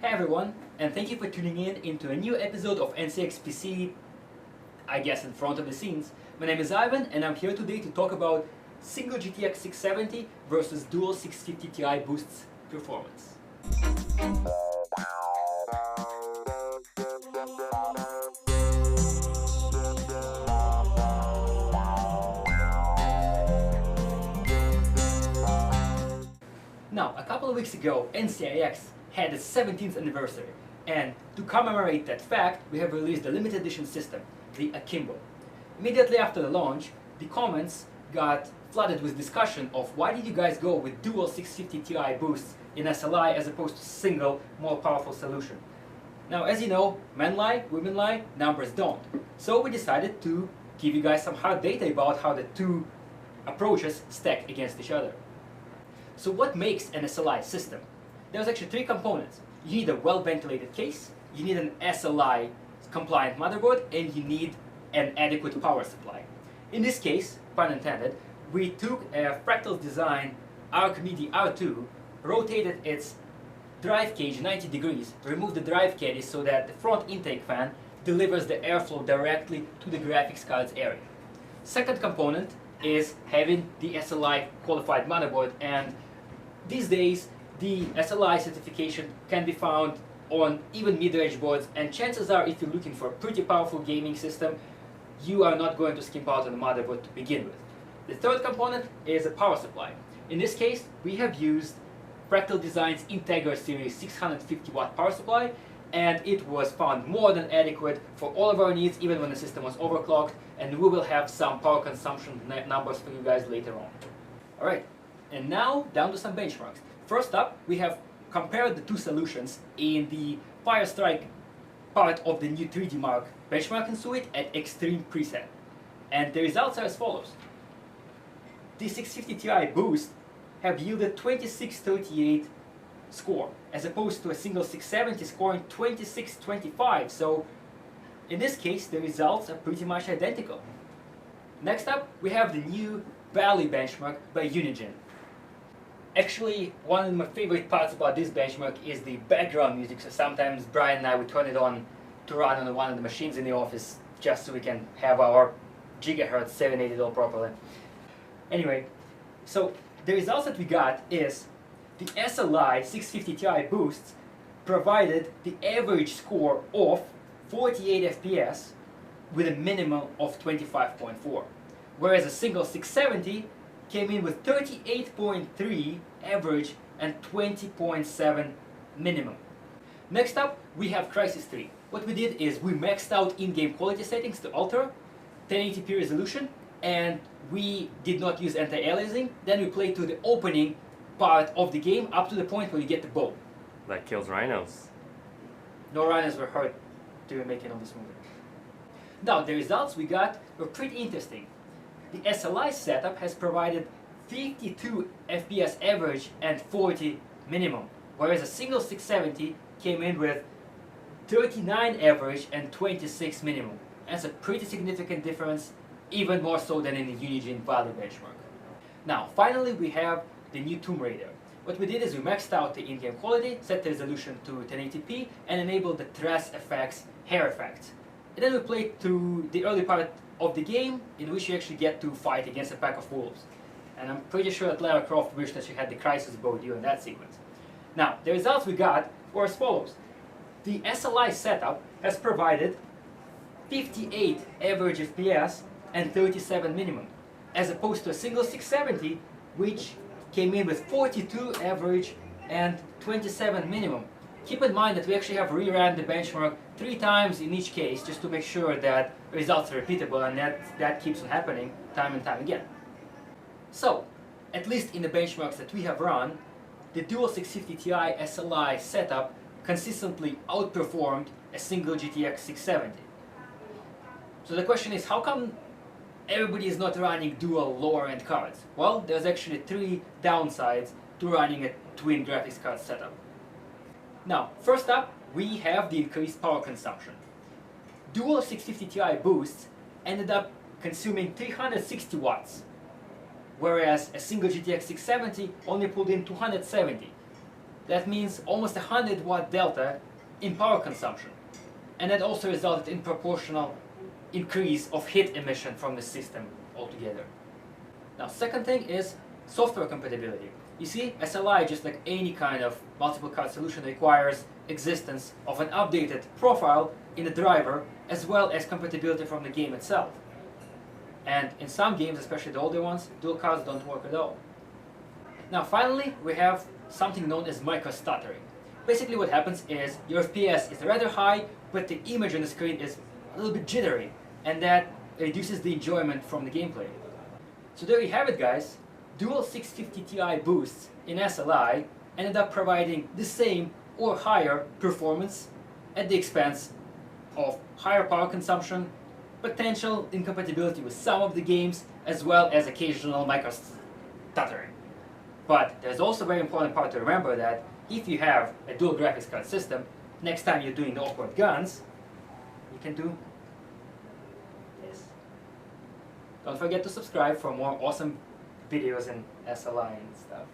Hey everyone, and thank you for tuning in into a new episode of NCXPC, I guess in front of the scenes. My name is Ivan, and I'm here today to talk about single GTX 670 versus dual 650 Ti boosts performance. Now, a couple of weeks ago, NCIX had its 17th anniversary, and to commemorate that fact, we have released a limited edition system, the Akimbo. Immediately after the launch, the comments got flooded with discussion of why did you guys go with dual 650 Ti boosts in SLI as opposed to single, more powerful solution. Now, as you know, men lie, women lie, numbers don't. So we decided to give you guys some hard data about how the two approaches stack against each other. So what makes an SLI system? There's actually three components. You need a well-ventilated case, you need an SLI compliant motherboard, and you need an adequate power supply. In this case, pun intended, we took a Fractal Design Archimedes R2, rotated its drive cage 90 degrees, removed the drive caddy so that the front intake fan delivers the airflow directly to the graphics card's area. Second component is having the SLI qualified motherboard, and these days the SLI certification can be found on even mid-range boards, and chances are if you're looking for a pretty powerful gaming system, you are not going to skimp out on the motherboard to begin with. The third component is a power supply. In this case, we have used Fractal Design's Integra Series 650 watt power supply, and it was found more than adequate for all of our needs, even when the system was overclocked, and we will have some power consumption numbers for you guys later on. Alright, and now down to some benchmarks. First up, we have compared the two solutions in the Firestrike part of the new 3D Mark benchmarking suite at Extreme preset. And the results are as follows. The 650 Ti boost have yielded 2638 score, as opposed to a single 670 scoring 2625. So in this case, the results are pretty much identical. Next up, we have the new Valley benchmark by Unigine. Actually, one of my favorite parts about this benchmark is the background music, so sometimes Brian and I would turn it on to run on one of the machines in the office just so we can have our gigahertz serenaded all properly. Anyway, so the results that we got is the SLI 650 Ti boosts provided the average score of 48 FPS with a minimum of 25.4, whereas a single 670 came in with 38.3 average and 20.7 minimum. Next up, we have Crysis 3. What we did is we maxed out in-game quality settings to ultra, 1080p resolution, and we did not use anti-aliasing. Then we played to the opening part of the game up to the point where you get the bow. That kills rhinos. No rhinos were hurt during making of this movie. Now, the results we got were pretty interesting. The SLI setup has provided 52 FPS average and 40 minimum, whereas a single 670 came in with 39 average and 26 minimum. That's a pretty significant difference, even more so than in the Unigine Valley benchmark. Now, finally, we have the new Tomb Raider. What we did is we maxed out the in-game quality, set the resolution to 1080p, and enabled the Tress effects, hair effects. And then we played through the early part of the game in which you actually get to fight against a pack of wolves. And I'm pretty sure that Lara Croft wished that she had the Crysis bow during that sequence. Now, the results we got were as follows. The SLI setup has provided 58 average FPS and 37 minimum, as opposed to a single 670 which came in with 42 average and 27 minimum. Keep in mind that we actually have reran the benchmark 3 times in each case just to make sure that results are repeatable, and that keeps on happening time and time again. So, at least in the benchmarks that we have run, the dual 650 Ti SLI setup consistently outperformed a single GTX 670. So the question is, how come everybody is not running dual lower-end cards? Well, there's actually 3 downsides to running a twin graphics card setup. Now, first up, we have the increased power consumption. Dual 650 Ti boosts ended up consuming 360 watts, whereas a single GTX 670 only pulled in 270. That means almost 100-watt delta in power consumption. And that also resulted in proportional increase of heat emission from the system altogether. Now, second thing is software compatibility. You see, SLI, just like any kind of multiple card solution, requires existence of an updated profile in the driver as well as compatibility from the game itself. And in some games, especially the older ones, dual cards don't work at all. Now finally, we have something known as micro-stuttering. Basically what happens is your FPS is rather high, but the image on the screen is a little bit jittery, and that reduces the enjoyment from the gameplay. So there you have it, guys. Dual 650 Ti boosts in SLI ended up providing the same or higher performance at the expense of higher power consumption, potential incompatibility with some of the games, as well as occasional micro-stuttering. But there's also a very important part to remember that if you have a dual graphics card system, next time you're doing the awkward guns, you can do this. Don't forget to subscribe for more awesome videos in SLI and stuff.